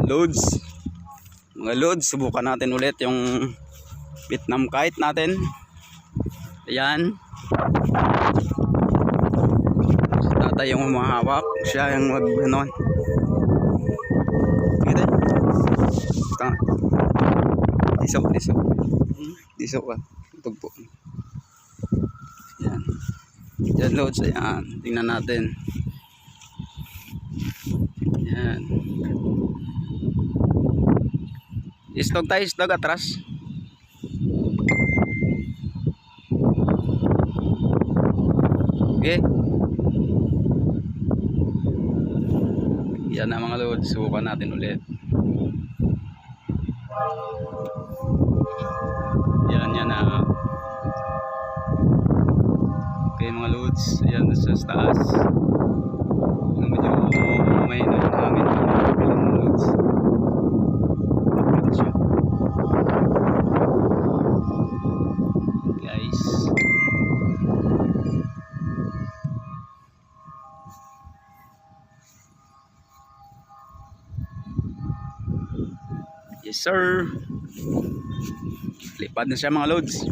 Loads. Mga loads, subukan natin ulit yung Vietnam kite natin. Ayan. Si tatay yung humahawak. Siya yung mag ano. Kita. Diso ka. Tugpo. Ayan. Ayan loads. Ayan. Tingnan natin. Ayan. Istog tayo, istog atras. Okay. Yan na mga loads. Subukan natin ulit. Yan na. Okay mga loads. Yan sa taas. Medyo may hangin mga loads. Guys. Yes sir. Lipad na siya mga loads.